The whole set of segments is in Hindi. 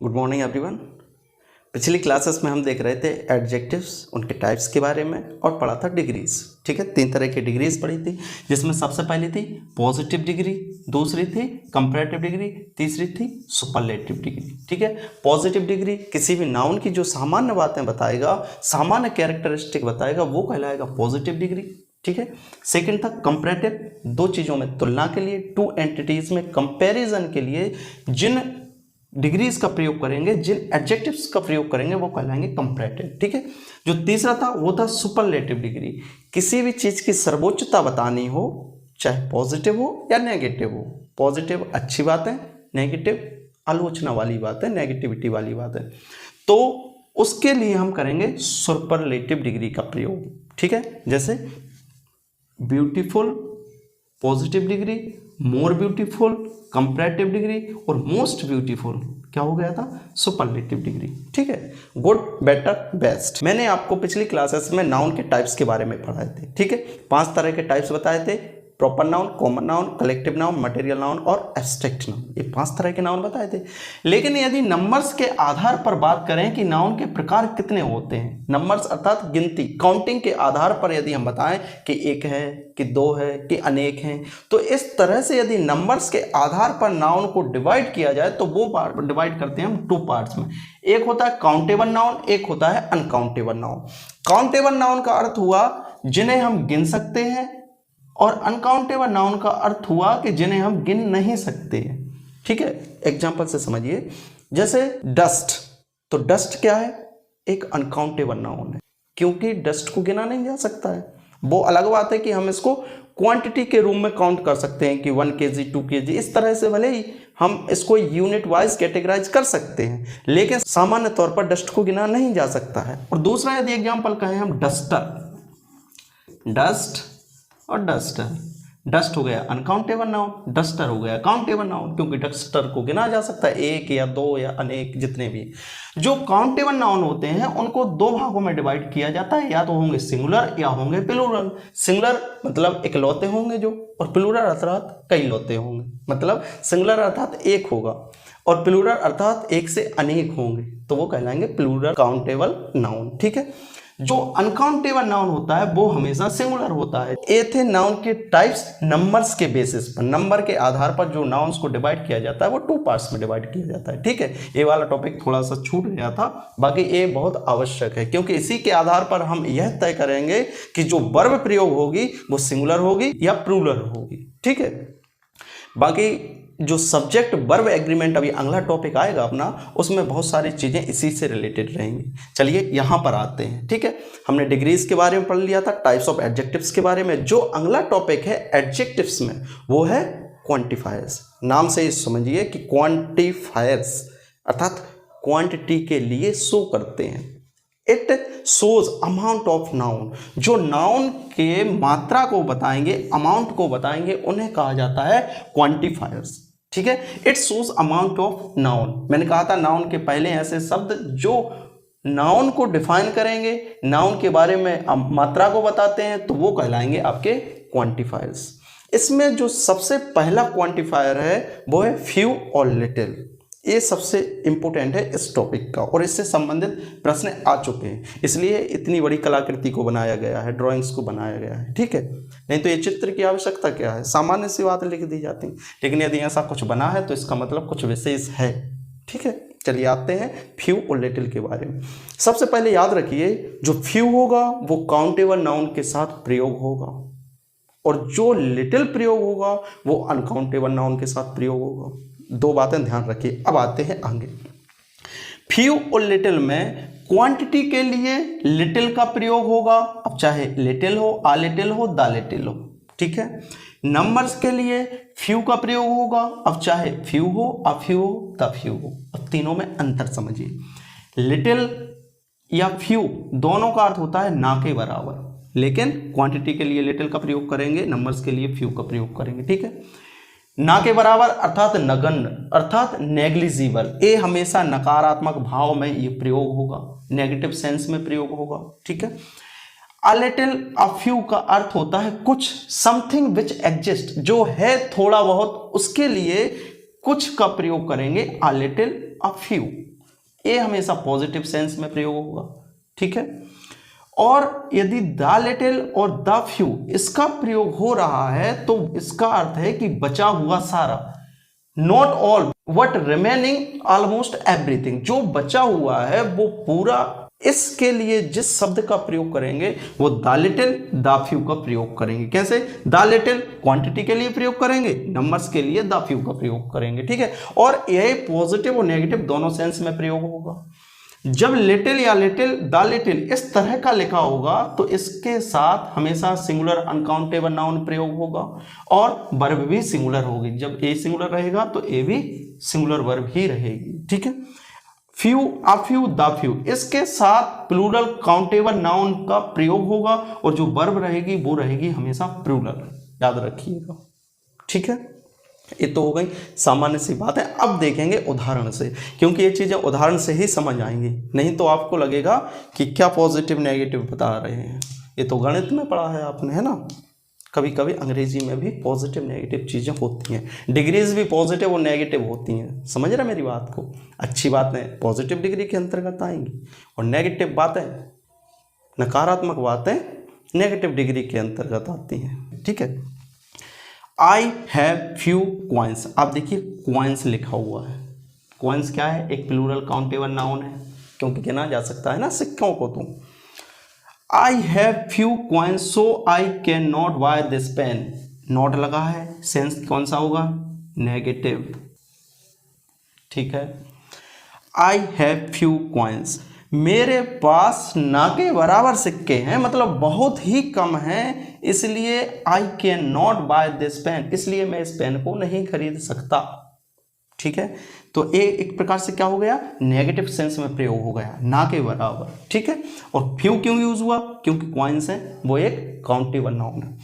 Good morning everyone. पिछली क्लासेस में हम देख रहे थे एडजेक्टिव्स, उनके टाइप्स के बारे में और पढ़ा था डिग्रीज। ठीक है, 3 तरह की डिग्रीज पढ़ी थी, जिसमें सबसे पहली थी पॉजिटिव डिग्री, दूसरी थी कंपैरेटिव डिग्री, तीसरी थी सुपरलेटिव डिग्री। ठीक है, पॉजिटिव डिग्री किसी भी नाउन की जो सामान्य बातें बताएगा, सामान्य कैरेक्टरिस्टिक बताएगा, वो कहलाएगा पॉजिटिव डिग्री। ठीक है, सेकंड था कंपैरेटिव, दो चीज़ों में तुलना के लिए, टू एंटिटीज में कंपैरिजन के लिए जिन डिग्रीज का प्रयोग करेंगे, जिन एडजेक्टिव्स का प्रयोग करेंगे, वो कहलाएंगे कंपैरेटिव। ठीक है, जो तीसरा था वो था सुपरलेटिव डिग्री, किसी भी चीज़ की सर्वोच्चता बतानी हो, चाहे पॉजिटिव हो या नेगेटिव हो। पॉजिटिव अच्छी बात है, नेगेटिव आलोचना वाली बात है, नेगेटिविटी वाली बात है, तो उसके लिए हम करेंगे सुपरलेटिव डिग्री का प्रयोग। ठीक है, जैसे beautiful positive degree, more beautiful comparative degree और मोस्ट ब्यूटीफुल क्या हो गया था, सुपरलेटिव डिग्री। ठीक है, गुड, बेटर, बेस्ट। मैंने आपको पिछली क्लासेस में नाउन के टाइप्स के बारे में पढ़ाए थे। ठीक है, 5 तरह के टाइप्स बताए थे, proper noun, common noun, collective noun, material noun और एब्स्ट्रैक्ट नाउन। ये 5 तरह के नाउन बताए थे। लेकिन यदि नंबर्स के आधार पर बात करें कि नाउन के प्रकार कितने होते हैं, नंबर्स अर्थात गिनती, काउंटिंग के आधार पर यदि हम बताएं कि 1 है कि 2 है कि अनेक हैं, तो इस तरह से यदि नंबर्स के आधार पर नाउन को डिवाइड किया जाए तो वो डिवाइड करते हैं हम 2 पार्ट्स में। एक होता है काउंटेबल नाउन, एक होता है अनकाउंटेबल नाउन। काउंटेबल नाउन का अर्थ हुआ जिन्हें हम गिन सकते हैं, और अनकाउंटेबल नाउन का अर्थ हुआ कि जिन्हें हम गिन नहीं सकते हैं। ठीक है, एग्जांपल से समझिए, जैसे डस्ट, तो डस्ट क्या है, एक अनकाउंटेबल नाउन है, क्योंकि डस्ट को गिना नहीं जा सकता है। वो अलग बात है कि हम इसको क्वांटिटी के रूप में काउंट कर सकते हैं कि 1 kg 2 kg, इस तरह से भले ही हम इसको यूनिट वाइज कैटेगराइज कर सकते हैं, लेकिन सामान्य तौर पर डस्ट को गिना नहीं जा सकता है। और दूसरा यदि एग्जाम्पल कहें हम डस्टर, डस्ट और डस्टर, डस्ट हो गया अनकाउंटेबल नाउन, डस्टर हो गया काउंटेबल नाउन, क्योंकि डस्टर को गिना जा सकता है, 1 या 2 या अनेक, जितने भी। जो काउंटेबल नाउन होते हैं उनको 2 भागों में डिवाइड किया जाता है, या तो होंगे सिंगुलर या होंगे प्लूरल। सिंगुलर मतलब इकलौते होंगे जो, और प्लूरल अर्थात कई लौते होंगे, मतलब सिंगुलर अर्थात एक होगा और प्लूरल अर्थात एक से अनेक होंगे, तो वो कहलाएंगे प्लूरल काउंटेबल नाउन। ठीक है, जो अनकाउंटेबल नाउन होता है वो हमेशा सिंगुलर होता है। ये थे नाउन के टाइप्स नंबर्स के बेसिस पर, नंबर के आधार पर जो नाउन्स को डिवाइड किया जाता है वो 2 पार्ट्स में डिवाइड किया जाता है। ठीक है, ये वाला टॉपिक थोड़ा सा छूट गया था, बाकी ये बहुत आवश्यक है, क्योंकि इसी के आधार पर हम यह तय करेंगे कि जो वर्ब प्रयोग होगी वो सिंगुलर होगी या प्लूरल होगी। ठीक है, बाकी जो सब्जेक्ट वर्ब एग्रीमेंट अभी अगला टॉपिक आएगा अपना, उसमें बहुत सारी चीज़ें इसी से रिलेटेड रहेंगी। चलिए यहाँ पर आते हैं। ठीक है, हमने डिग्रीज के बारे में पढ़ लिया था, टाइप्स ऑफ एडजेक्टिव्स के बारे में। जो अगला टॉपिक है एडजेक्टिव्स में, वो है क्वांटिफायर्स। नाम से ही समझिए कि क्वांटिफायर्स अर्थात क्वांटिटी के लिए शो करते हैं। It shows amount of noun, जो नाउन के मात्रा को बताएंगे, अमाउंट को बताएंगे, उन्हें कहा जाता है क्वांटिफायर्स। ठीक है, it shows amount of noun. मैंने कहा था नाउन के पहले ऐसे शब्द जो नाउन को डिफाइन करेंगे, नाउन के बारे में मात्रा को बताते हैं, तो वो कहलाएंगे आपके क्वांटिफायर्स। इसमें जो सबसे पहला क्वांटिफायर है वो है फ्यू और लिटिल। ये सबसे इंपॉर्टेंट है इस टॉपिक का, और इससे संबंधित प्रश्न आ चुके हैं, इसलिए इतनी बड़ी कलाकृति को बनाया गया है, ड्राइंग्स को बनाया गया है। ठीक है, नहीं तो ये चित्र की आवश्यकता क्या है, सामान्य सी बातें लिख दी जाती हैं, लेकिन यदि ऐसा कुछ बना है तो इसका मतलब कुछ विशेष है। ठीक है, चलिए आते हैं फ्यू और लिटिल के बारे में। सबसे पहले याद रखिए, जो फ्यू होगा वो काउंटेबल नाउन के साथ प्रयोग होगा, और जो लिटिल प्रयोग होगा वो अनकाउंटेबल नाउन के साथ प्रयोग होगा। 2 बातें ध्यान रखिए। अब आते हैं आगे। फ्यू और लिटिल में क्वांटिटी के लिए लिटिल का प्रयोग होगा, अब चाहे लिटिल हो, आ लिटिल हो, द लिटिल हो। ठीक है, नंबर्स के लिए फ्यू का प्रयोग होगा, अब चाहे फ्यू हो, अ फ्यू हो, द फ्यू हो। अब तीनों में अंतर समझिए। लिटिल या फ्यू दोनों का अर्थ होता है ना के बराबर, लेकिन क्वांटिटी के लिए लिटिल का प्रयोग करेंगे, नंबर्स के लिए फ्यू का प्रयोग करेंगे। ठीक है, ना के बराबर अर्थात नगण्य अर्थात नेग्लिजिबल, ये हमेशा नकारात्मक भाव में ये प्रयोग होगा, नेगेटिव सेंस में प्रयोग होगा। ठीक है, अ लिटिल अ फ्यू का अर्थ होता है कुछ, समथिंग विच एग्जिस्ट, जो है थोड़ा बहुत, उसके लिए कुछ का प्रयोग करेंगे, अ लिटिल अ फ्यू। ए हमेशा पॉजिटिव सेंस में प्रयोग होगा, ठीक है। और यदि द लिटिल और द फ्यू इसका प्रयोग हो रहा है तो इसका अर्थ है कि बचा हुआ सारा, not all what remaining almost everything, जो बचा हुआ है वो पूरा। इसके लिए जिस शब्द का प्रयोग करेंगे वो द लिटिल द फ्यू का प्रयोग करेंगे। कैसे? द लिटिल क्वांटिटी के लिए प्रयोग करेंगे, नंबर्स के लिए द फ्यू का प्रयोग करेंगे, ठीक है। और यह पॉजिटिव और नेगेटिव दोनों सेंस में प्रयोग होगा। जब लिटिल या लिटिल द लिटिल इस तरह का लिखा होगा तो इसके साथ हमेशा सिंगुलर अनकाउंटेबल नाउन प्रयोग होगा और वर्ब भी सिंगुलर होगी। जब ए सिंगुलर रहेगा तो ए भी सिंगुलर वर्ब ही रहेगी, ठीक है। Few, a few, the few, इसके साथ प्लूरल काउंटेबल नाउन का प्रयोग होगा और जो वर्ब रहेगी वो रहेगी हमेशा प्लूरल, याद रखिएगा, ठीक है। ये तो हो गई सामान्य सी बात है। अब देखेंगे उदाहरण से, क्योंकि ये चीज़ें उदाहरण से ही समझ आएंगी, नहीं तो आपको लगेगा कि क्या पॉजिटिव नेगेटिव बता रहे हैं। ये तो गणित में पढ़ा है आपने, है ना। कभी कभी अंग्रेजी में भी पॉजिटिव नेगेटिव चीज़ें होती हैं, डिग्रीज भी पॉजिटिव और नेगेटिव होती हैं। समझ रहे मेरी बात को? अच्छी बातें पॉजिटिव डिग्री के अंतर्गत आएंगी और नेगेटिव बातें, नकारात्मक बातें नेगेटिव डिग्री के अंतर्गत आती हैं, ठीक है। आई हैव फ्यू क्वाइंस, आप देखिए क्वाइंस लिखा हुआ है। क्वाइंस क्या है? एक प्लूरल काउंटेबल नाउन है, क्योंकि गिना जा सकता है ना सिक्कों को। तो I have few coins so I can not buy this pen, not लगा है, सेंस कौन सा होगा? नेगेटिव, ठीक है। आई हैव फ्यू क्वाइंस, मेरे पास ना के बराबर सिक्के हैं, मतलब बहुत ही कम हैं, इसलिए I can not buy this pen, इसलिए मैं इस पेन को नहीं खरीद सकता, ठीक है। तो ए एक प्रकार से क्या हो गया? नेगेटिव सेंस में प्रयोग हो गया, ना के बराबर, ठीक है। और फ्यू क्यों यूज हुआ? क्योंकि क्वाइंस है, वो एक काउंटेबल नाउन है।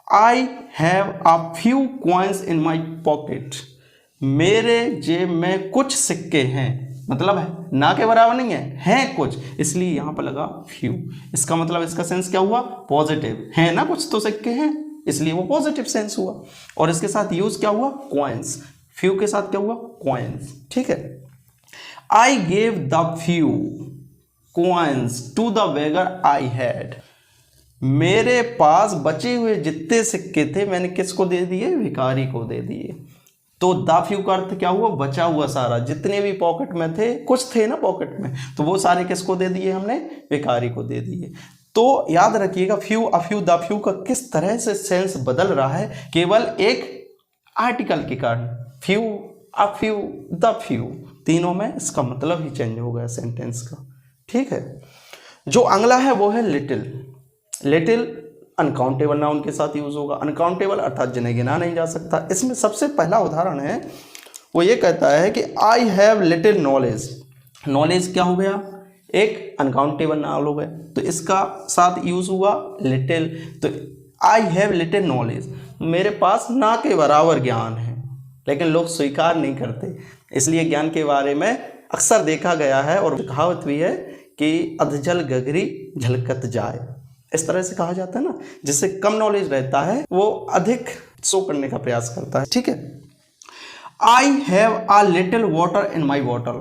I have a few coins in my pocket, मेरे जेब में कुछ सिक्के हैं, मतलब है ना के बराबर नहीं है कुछ, इसलिए यहां पर लगा फ्यू। इसका मतलब इसका सेंस क्या हुआ? पॉजिटिव है ना, कुछ तो सिक्के हैं, इसलिए वो पॉजिटिव सेंस हुआ। और इसके साथ यूज क्या हुआ? क्वाइंस। फ्यू के साथ क्या हुआ? क्वाइंस, ठीक है। I gave the few coins to the beggar I had, मेरे पास बचे हुए जितने सिक्के थे मैंने किसको दे दिए? भिखारी को दे दिए। तो द फ्यू का अर्थ क्या हुआ? बचा हुआ सारा, जितने भी पॉकेट में थे, कुछ थे ना पॉकेट में, तो वो सारे किसको दे दिए हमने? भिखारी को दे दिए। तो याद रखिएगा few, a few, the few का किस तरह से सेंस बदल रहा है, केवल एक आर्टिकल के कारण। Few, a few, the few, तीनों में इसका मतलब ही चेंज हो गया सेंटेंस का, ठीक है। जो अगला है वो है लिटिल। लिटिल अनकाउंटेबल नाउन के साथ यूज होगा। अनकाउंटेबल अर्थात जिन्हें गिना नहीं जा सकता। इसमें सबसे पहला उदाहरण है वो ये कहता है कि I have little knowledge. Knowledge क्या हो गया? एक अनकाउंटेबल नाउन हो गया, तो इसका साथ यूज हुआ लिटिल। तो आई हैव लिटिल नॉलेज, मेरे पास ना के बराबर ज्ञान है, लेकिन लोग स्वीकार नहीं करते, इसलिए ज्ञान के बारे में अक्सर देखा गया है और कहावत भी है कि अधजल गगरी झलकत जाए, इस तरह से कहा जाता है ना। जिससे कम नॉलेज रहता है वो अधिक शो करने का प्रयास करता है, ठीक है। I have a little water in my bottle,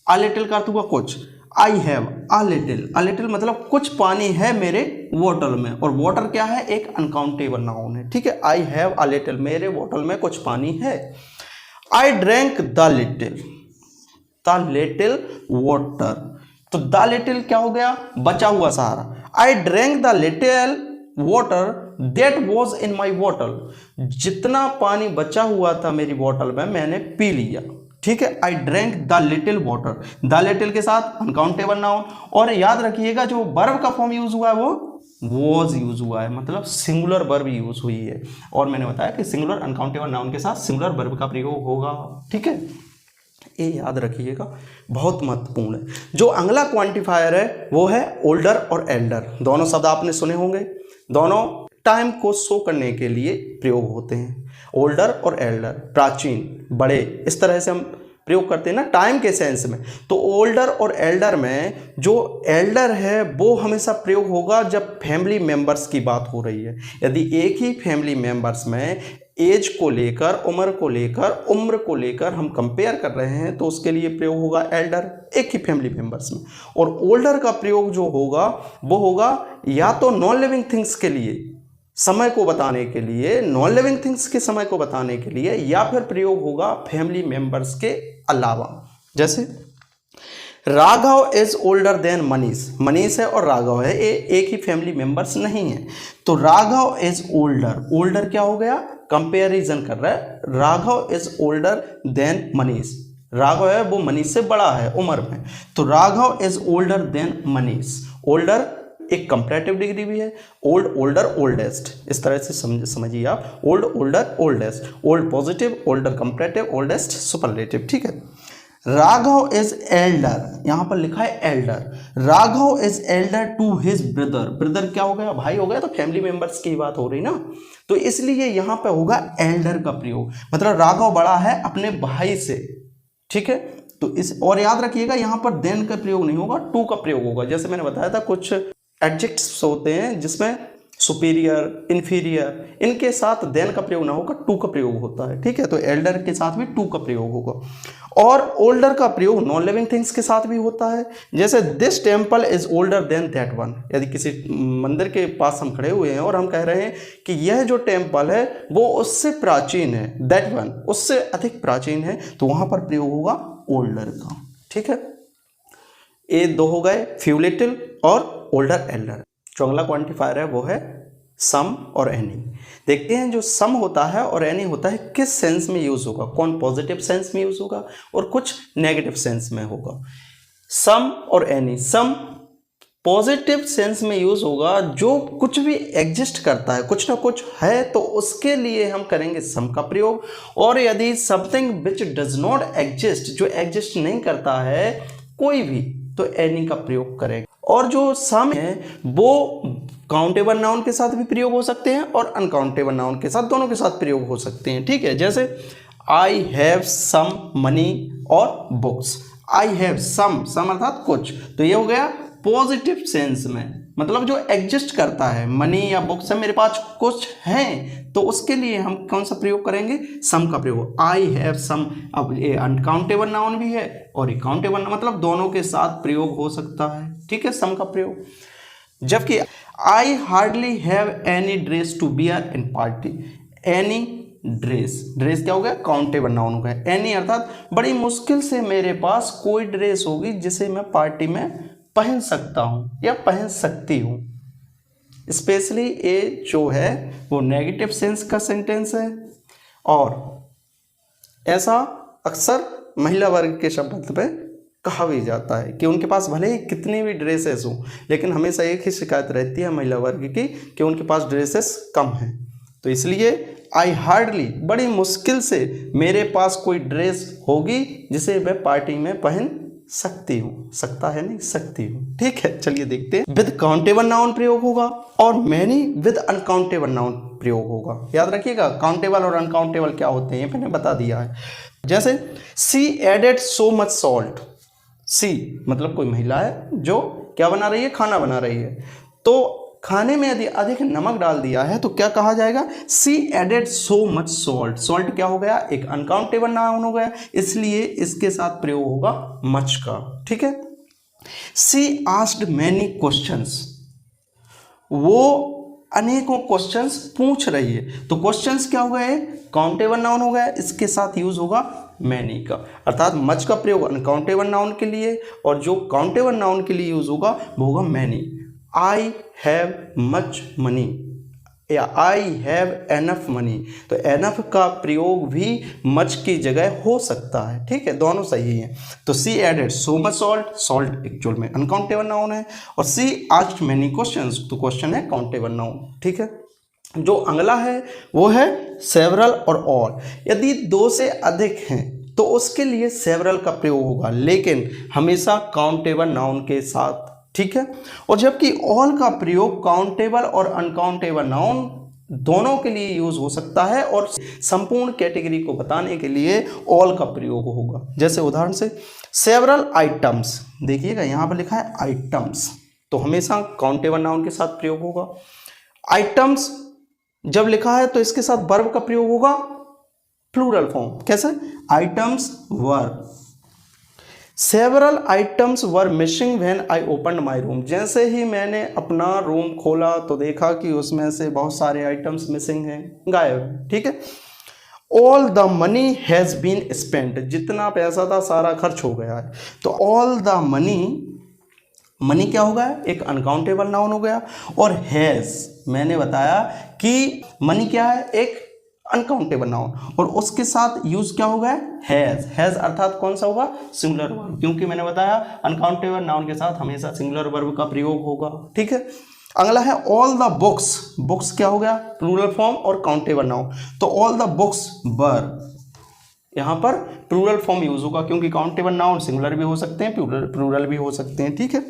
a little का अर्थ हुआ कुछ। I have a little, a little मतलब कुछ पानी है मेरे बोतल में, और वाटर क्या है? एक अनकाउंटेबल नाउन है, ठीक है। आई हैव अ लिटिल, मेरे बोतल में कुछ पानी है। I drank the little water, तो द लिटिल क्या हो गया? बचा हुआ सारा। I drank the little water that was in my bottle, जितना पानी बचा हुआ था मेरी बोतल में मैंने पी लिया, ठीक है। I drank the little water, the little के साथ अनकाउंटेबल नाउन। और याद रखिएगा जो वर्ब का फॉर्म यूज हुआ है वो वॉज यूज हुआ है, मतलब सिंगुलर वर्ब यूज हुई है। और मैंने बताया कि सिंगुलर अनकाउंटेबल नाउन के साथ सिंगुलर वर्ब का प्रयोग होगा, ठीक है। ये याद रखिएगा, बहुत महत्वपूर्ण है। जो अगला क्वांटिफायर है वो है ओल्डर और एल्डर। दोनों शब्द आपने सुने होंगे, दोनों टाइम को शो करने के लिए प्रयोग होते हैं। ओल्डर और एल्डर, प्राचीन, बड़े, इस तरह से हम प्रयोग करते हैं ना टाइम के सेंस में। तो ओल्डर और एल्डर में जो एल्डर है वो हमेशा प्रयोग होगा जब फैमिली मेंबर्स की बात हो रही है। यदि एक ही फैमिली मेंबर्स में एज को लेकर, उम्र को लेकर, उम्र को लेकर हम कंपेयर कर रहे हैं तो उसके लिए प्रयोग होगा एल्डर, एक ही फैमिली मेंबर्स में। और ओल्डर का प्रयोग जो होगा वो होगा या तो नॉन लिविंग थिंग्स के लिए, समय को बताने के लिए, नॉन लिविंग थिंग्स के समय को बताने के लिए, या फिर प्रयोग होगा फैमिली मेंबर्स के अलावा। जैसे Raghav is older than Manish, Manish है और राघव है, ये एक ही फैमिली मेंबर्स नहीं है, तो राघव इज ओल्डर, ओल्डर क्या हो गया, कंपेरिजन कर रहा है, Raghav is older than Manish, Raghav है वो मनीष से बड़ा है उम्र में, तो Raghav is older than Manish. Older एक कंपैरेटिव डिग्री भी है, ओल्ड, ओल्डर, ओल्डेस्ट, इस तरह से समझिए आप, old, older, oldest, old positive, older comparative, oldest superlative, ठीक है। राघव इज एल्डर, यहां पर लिखा है elder, Raghav is elder to his brother, brother क्या हो गया, भाई हो गया, तो फैमिली मेंबर्स की बात हो रही ना, तो इसलिए यहां पे होगा एल्डर का प्रयोग, मतलब राघव बड़ा है अपने भाई से, ठीक है। तो इस, और याद रखिएगा यहां पर देन का प्रयोग नहीं होगा, टू का प्रयोग होगा। जैसे मैंने बताया था कुछ एडजेक्ट्स होते हैं जिसमें सुपीरियर, इंफीरियर, इनके साथ देन का प्रयोग ना होगा, टू का प्रयोग होता है, ठीक है। तो एल्डर के साथ भी टू का प्रयोग होगा। और ओल्डर का प्रयोग नॉन लिविंग थिंग्स के साथ भी होता है, जैसे this temple is older than that one, यदि किसी मंदिर के पास हम खड़े हुए हैं और हम कह रहे हैं कि यह जो टेम्पल है वो उससे प्राचीन है, दैट वन उससे अधिक प्राचीन है, तो वहां पर प्रयोग होगा ओल्डर का, ठीक है। ये दो हो गए, फ्यूलिटिल और ओल्डर एल्डर। जो अगला क्वांटिफायर है वो है सम और एनी। देखते हैं जो सम होता है और एनी होता है किस सेंस में यूज होगा, कौन पॉजिटिव सेंस में यूज होगा और कुछ नेगेटिव सेंस में होगा। सम और एनी, सम पॉजिटिव सेंस में यूज होगा, जो कुछ भी एग्जिस्ट करता है, कुछ ना कुछ है, तो उसके लिए हम करेंगे सम का प्रयोग। और यदि something which does not exist, जो एग्जिस्ट नहीं करता है कोई भी, तो एनी का प्रयोग करेंगे। और जो सम है वो काउंटेबल नाउन के साथ भी प्रयोग हो सकते हैं और अनकाउंटेबल नाउन के साथ, दोनों के साथ प्रयोग हो सकते हैं, ठीक है। जैसे आई हैव सम मनी और बुक्स, आई हैव सम, सम अर्थात कुछ, तो ये हो गया पॉजिटिव सेंस में, मतलब जो एग्जिस्ट करता है, मनी या बुक्स है, मेरे पास कुछ है, तो उसके लिए हम कौन सा प्रयोग करेंगे, सम का प्रयोग। आई हैव सम, अब ये अनकाउंटेबल नाउन भी है और ये काउंटेबल, मतलब दोनों के साथ प्रयोग हो सकता है, ठीक है, सम का प्रयोग। जबकि I hardly have any dress to bear in party, any dress, dress क्या हो गया, काउंटेबल नाउन हो गया। एनी अर्थात बड़ी मुश्किल से मेरे पास कोई ड्रेस होगी जिसे मैं पार्टी में पहन सकता हूं या पहन सकती हूं। स्पेशली ये जो है वो नेगेटिव सेंस का सेंटेंस है, और ऐसा अक्सर महिला वर्ग के शब्द पे कहा भी जाता है कि उनके पास भले ही कितनी भी ड्रेसेस हों, लेकिन हमेशा एक ही शिकायत रहती है महिला वर्ग की कि उनके पास ड्रेसेस कम हैं। तो इसलिए आई हार्डली, बड़ी मुश्किल से मेरे पास कोई ड्रेस होगी जिसे मैं पार्टी में पहन सकती हूँ, सकता है नहीं, सकती हूँ, ठीक है। चलिए देखते हैं, विद काउंटेबल नाउन प्रयोग होगा और मैनी विद अनकाउंटेबल नाउन प्रयोग होगा। याद रखिएगा काउंटेबल और अनकाउंटेबल क्या होते हैं, मैंने बता दिया है। जैसे सी एडेड सो मच सॉल्ट, सी मतलब कोई महिला है जो क्या बना रही है, खाना बना रही है, तो खाने में यदि अधिक नमक डाल दिया है तो क्या कहा जाएगा, she added so much salt. Salt क्या हो गया, एक अनकाउंटेबल नाउन हो गया, इसलिए इसके साथ प्रयोग होगा मच का, ठीक है। सी आस्क्ड मैनी क्वेश्चंस, वो अनेकों क्वेश्चंस पूछ रही है, तो क्वेश्चंस क्या हो गए, काउंटेबल नाउन हो गया, इसके साथ यूज होगा मैनी का, अर्थात मच का प्रयोग अनकाउंटेबल नाउन के लिए और जो काउंटेबल नाउन के लिए यूज होगा वो होगा many. I have much money या आई हैव एनफ मनी, तो एनफ का प्रयोग भी मच की जगह हो सकता है, ठीक है, दोनों सही है। तो she added so much salt, salt actual में अनकाउंटेबल नाउन है, और सी आस्क्ड मैनी क्वेश्चंस, तो क्वेश्चन है काउंटेबल नाउन, ठीक है। जो अगला है वो है सेवरल और ऑल। यदि दो से अधिक हैं तो उसके लिए सेवरल का प्रयोग होगा, लेकिन हमेशा काउंटेबल नाउन के साथ, ठीक है। और जबकि ऑल का प्रयोग काउंटेबल और अनकाउंटेबल नाउन दोनों के लिए यूज हो सकता है, और संपूर्ण कैटेगरी को बताने के लिए ऑल का प्रयोग होगा। जैसे उदाहरण से सेवरल आइटम्स, देखिएगा यहां पर लिखा है आइटम्स, तो हमेशा काउंटेबल नाउन के साथ प्रयोग होगा। आइटम्स जब लिखा है तो इसके साथ वर्ब का प्रयोग होगा प्लूरल फॉर्म। कैसे? Items were, several items were missing when I opened my room. जैसे ही मैंने अपना रूम खोला तो देखा कि उसमें से बहुत सारे आइटम्स मिसिंग हैं, गायब हैं। ठीक है। All the money has been spent, जितना पैसा था सारा खर्च हो गया है। तो ऑल द मनी, मनी क्या होगा? एक अनकाउंटेबल नाउन हो गया। और हैज़, मैंने बताया कि मनी क्या है? एक अनकाउंटेबल नाउन, और उसके साथ यूज क्या होगा? हैज़। हैज़ अर्थात कौन सा होगा? सिंगुलर वर्ब, क्योंकि मैंने बताया अनकाउंटेबल नाउन के साथ हमेशा सिंगुलर वर्ब का प्रयोग होगा। ठीक है। अगला है ऑल द बुक्स। बुक्स क्या हो गया? प्लूरल फॉर्म और काउंटेबल नाउन। तो ऑल द बुक्स वर, यहां पर प्लूरल फॉर्म यूज होगा, क्योंकि काउंटेबल नाउन सिंगुलर भी हो सकते हैं, प्लूरल भी हो सकते हैं। ठीक है।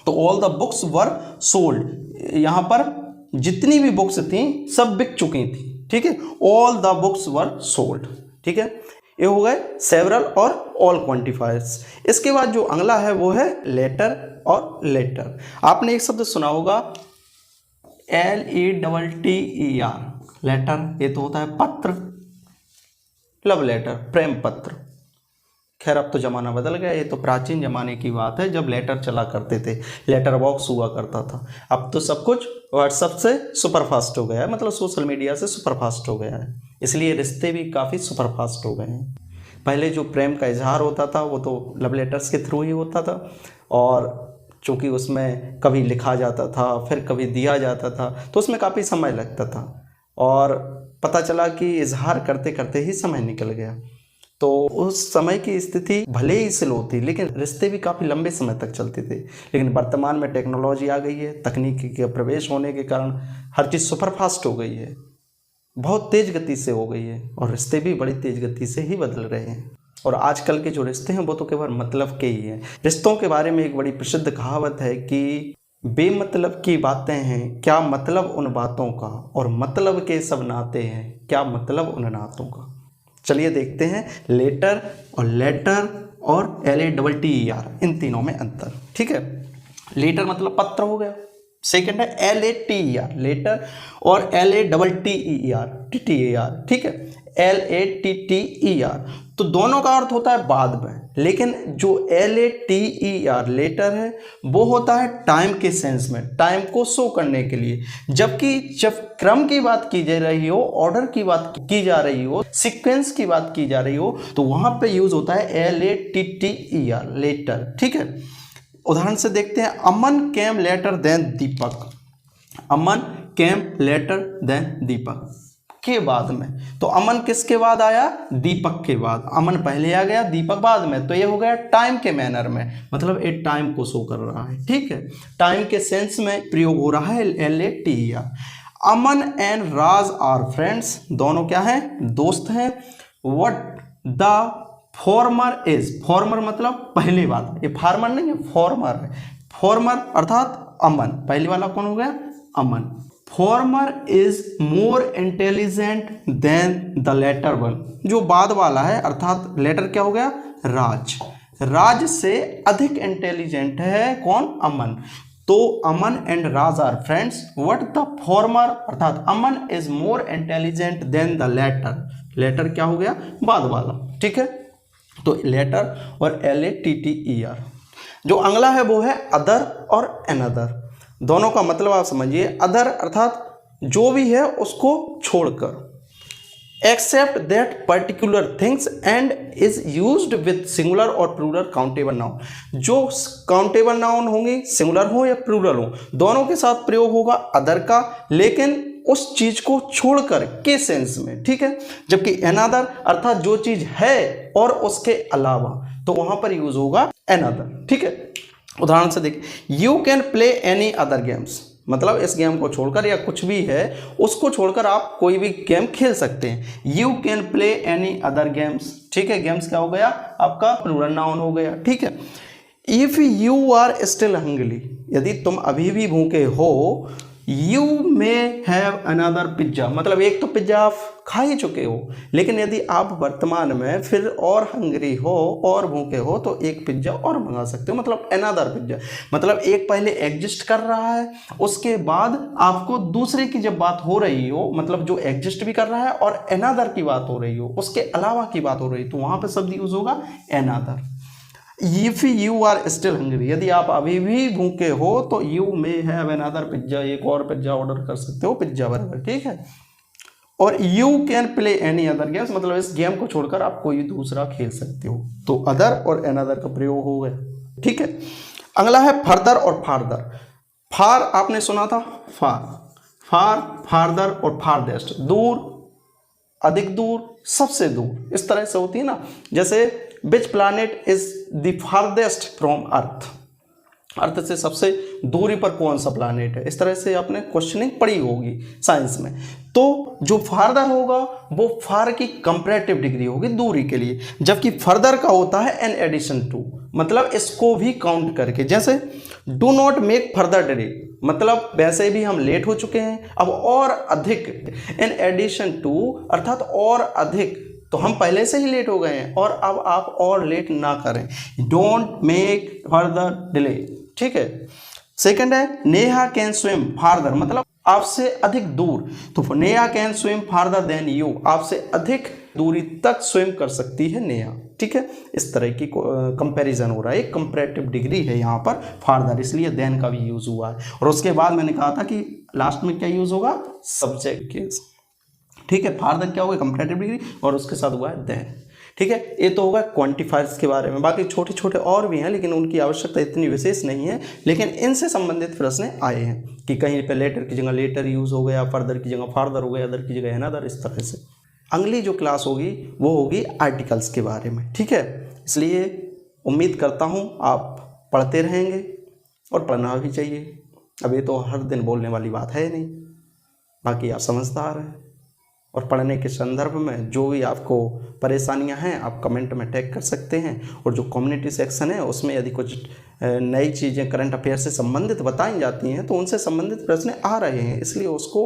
तो all the books were sold, यहां पर जितनी भी बुक्स थी सब बिक चुकी थी। ठीक है। All the books were sold. ठीक है। ये हो गए सेवरल और ऑल क्वांटिफायर्स। इसके बाद जो अगला है वो है लेटर और लेटर। आपने एक शब्द सुना होगा LETTER, लेटर। ये तो होता है पत्र, लव लेटर, प्रेम पत्र। खैर अब तो ज़माना बदल गया, ये तो प्राचीन ज़माने की बात है जब लेटर चला करते थे, लेटर बॉक्स हुआ करता था। अब तो सब कुछ व्हाट्सएप से सुपरफास्ट हो गया है, मतलब सोशल मीडिया से सुपरफास्ट हो गया है, इसलिए रिश्ते भी काफ़ी सुपरफास्ट हो गए हैं। पहले जो प्रेम का इजहार होता था वो तो लव लेटर्स के थ्रू ही होता था, और चूँकि उसमें कभी लिखा जाता था फिर कभी दिया जाता था, तो उसमें काफ़ी समय लगता था, और पता चला कि इजहार करते करते ही समय निकल गया। तो उस समय की स्थिति भले ही स्लो थी, लेकिन रिश्ते भी काफ़ी लंबे समय तक चलते थे। लेकिन वर्तमान में टेक्नोलॉजी आ गई है, तकनीकी के प्रवेश होने के कारण हर चीज़ सुपरफास्ट हो गई है, बहुत तेज़ गति से हो गई है, और रिश्ते भी बड़ी तेज़ गति से ही बदल रहे हैं। और आजकल के जो रिश्ते हैं वो तो केवल मतलब के ही हैं। रिश्तों के बारे में एक बड़ी प्रसिद्ध कहावत है कि बेमतलब की बातें हैं, क्या मतलब उन बातों का, और मतलब के सब नाते हैं, क्या मतलब उन नातों का। चलिए देखते हैं लेटर और लेटर और LATTER, इन तीनों में अंतर। ठीक है। लेटर मतलब पत्र हो गया, सेकंड है LATER, लेटर, और LATTER, ठीक है, LATTER। तो दोनों का अर्थ होता है बाद में, लेकिन जो LATER लेटर है वो होता है टाइम के सेंस में, टाइम को शो करने के लिए। जबकि जब क्रम की बात की जा रही हो, ऑर्डर की बात की जा रही हो, सीक्वेंस की बात की जा रही हो, तो वहां पे यूज होता है LATTER, लेटर। ठीक है। उदाहरण से देखते हैं, अमन केम लेटर देन दीपक। अमन केम लेटर देन दीपक के बाद में, तो अमन किसके बाद आया? दीपक के बाद। अमन पहले आ गया, दीपक बाद में, तो ये हो गया टाइम के मैनर में, मतलब एक टाइम को शो कर रहा है। ठीक है। टाइम के सेंस में प्रयोग हो रहा है LATER। Aman and Raj are friends, दोनों क्या हैं? दोस्त हैं। What the former is, former मतलब पहले वाला, ये फार्मर नहीं है, फॉर्मर है। फॉर्मर अर्थात अमन, पहले वाला कौन हो गया? Aman. Former is more intelligent than the latter one, जो बाद वाला है अर्थात लेटर क्या हो गया? राज। राज से अधिक इंटेलिजेंट है कौन? अमन। तो Aman and Raj are friends. What the former अर्थात Aman is more intelligent than the latter, latter क्या हो गया? बाद वाला। ठीक है। तो लेटर और LATTER। जो अगला है वो है अदर और अनदर। दोनों का मतलब आप समझिए। अदर अर्थात जो भी है उसको छोड़कर, except that particular things and is used with singular और प्लूरल काउंटेबल नाउन। जो काउंटेबल नाउन होंगे, सिंगुलर हो या प्लूरल हो, दोनों के साथ प्रयोग होगा अदर का, लेकिन उस चीज को छोड़कर के सेंस में। ठीक है। जबकि अनदर अर्थात जो चीज है और उसके अलावा, तो वहां पर यूज होगा अनदर। ठीक है। उदाहरण से देख, you can play any other games, मतलब इस गेम को छोड़कर या कुछ भी है उसको छोड़कर आप कोई भी गेम खेल सकते हैं। You can play any other games. ठीक है। गेम्स क्या हो गया? आपका प्लूरल नाउन हो गया। ठीक है। If you are still hungry, यदि तुम अभी भी भूखे हो you may have another pizza, मतलब एक तो पिज्जा आप खा ही चुके हो, लेकिन यदि आप वर्तमान में फिर और हंग्री हो और भूखे हो तो एक पिज्जा और मंगा सकते हो, मतलब अनदर पिज्जा, मतलब एक पहले एग्जिस्ट कर रहा है, उसके बाद आपको दूसरे की जब बात हो रही हो, मतलब जो एग्जिस्ट भी कर रहा है और अनदर की बात हो रही हो, उसके अलावा की बात हो रही, तो वहां पर शब्द यूज होगा another. If you are still hungry, यदि आप अभी भी भूखे हो तो you may have another pizza, एक और पिज्जा ऑर्डर कर सकते हो, पिज्जा बर्गर, ठीक है। और you can play any other games, मतलब इस गेम को छोड़कर आप कोई दूसरा खेल सकते हो, तो अदर और अनदर का प्रयोग हो गया, ठीक है। अगला है फर्दर और फार्दर। फार आपने सुना था, फार, फार, फार्दर और फारदेस्ट, दूर, अधिक दूर, सबसे दूर, इस तरह से होती है ना। जैसे which planet is the farthest from earth, earth से सबसे दूरी पर कौन सा प्लैनेट है, इस तरह से आपने क्वेश्चनिंग पढ़ी होगी साइंस में। तो जो फार्दर होगा वो फार की कंपैरेटिव डिग्री होगी दूरी के लिए, जबकि फर्दर का होता है एन एडिशन टू, मतलब इसको भी काउंट करके। जैसे do not make further delay, मतलब वैसे भी हम लेट हो चुके हैं, अब और अधिक, इन एडिशन टू अर्थात और अधिक, तो हम पहले से ही लेट हो गए हैं और अब आप और लेट ना करें, डोंट मेक फर्दर डिले, ठीक है। सेकंड है नेहा कैन स्विम फार्दर, मतलब आपसे अधिक दूर, तो Neha can swim farther than you, आपसे अधिक दूरी तक स्विम कर सकती है नेहा, ठीक है। इस तरह की कंपैरिजन हो रहा है, एक कंपैरेटिव डिग्री है यहाँ पर फार्दर, इसलिए देन का भी यूज हुआ है। और उसके बाद मैंने कहा था कि लास्ट में क्या यूज होगा, सब्जेक्ट केस, ठीक है। फार्दर क्या होगा, कंपैरेटिव डिग्री, और उसके साथ हुआ है देन, ठीक है। ये तो होगा क्वांटिफायर्स के बारे में, बाकी छोटे छोटे और भी हैं लेकिन उनकी आवश्यकता इतनी विशेष नहीं है, लेकिन इनसे संबंधित प्रश्न आए हैं कि कहीं पे लेटर की जगह लेटर यूज हो गया, फर्दर की जगह फार्दर हो गया, अदर की जगह अनदर, इस तरह से। अगली जो क्लास होगी वो होगी आर्टिकल्स के बारे में, ठीक है। इसलिए उम्मीद करता हूँ आप पढ़ते रहेंगे और पढ़ना भी चाहिए। अब ये तो हर दिन बोलने वाली बात है नहीं, बाकी आप समझदार हैं। और पढ़ने के संदर्भ में जो भी आपको परेशानियां हैं आप कमेंट में टैग कर सकते हैं, और जो कम्युनिटी सेक्शन है उसमें यदि कुछ नई चीज़ें करंट अफेयर से संबंधित बताई जाती हैं तो उनसे संबंधित प्रश्न आ रहे हैं, इसलिए उसको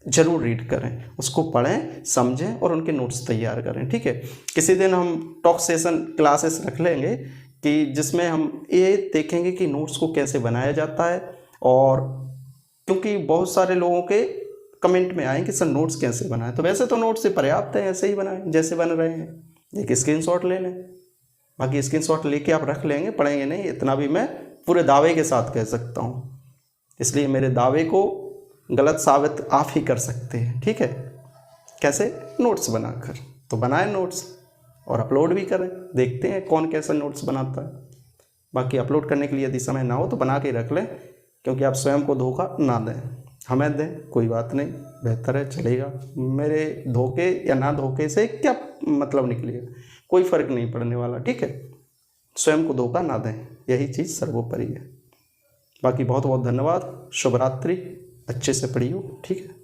ज़रूर रीड करें, उसको पढ़ें, समझें और उनके नोट्स तैयार करें, ठीक है। किसी दिन हम टॉक सेशन क्लासेस रख लेंगे कि जिसमें हम ये देखेंगे कि नोट्स को कैसे बनाया जाता है, और क्योंकि बहुत सारे लोगों के कमेंट में आए कि सर नोट्स कैसे बनाएं, तो वैसे तो नोट्स से पर्याप्त है, ऐसे ही बनाएं जैसे बन रहे हैं, एक स्क्रीनशॉट ले लें, बाकी स्क्रीनशॉट लेके आप रख लेंगे, पढ़ेंगे नहीं, इतना भी मैं पूरे दावे के साथ कह सकता हूँ, इसलिए मेरे दावे को गलत साबित आप ही कर सकते हैं, ठीक है। कैसे, नोट्स बनाकर, तो बनाएं नोट्स और अपलोड भी करें, देखते हैं कौन कैसा नोट्स बनाता है। बाकी अपलोड करने के लिए यदि समय ना हो तो बना के रख लें, क्योंकि आप स्वयं को धोखा ना दें, हमें दें कोई बात नहीं, बेहतर है, चलेगा। मेरे धोखे या ना धोखे से क्या मतलब निकलेगा, कोई फ़र्क नहीं पड़ने वाला, ठीक है। स्वयं को धोखा ना दें, यही चीज़ सर्वोपरि है। बाकी बहुत बहुत धन्यवाद, शुभ रात्रि, अच्छे से पढ़िए, ठीक है।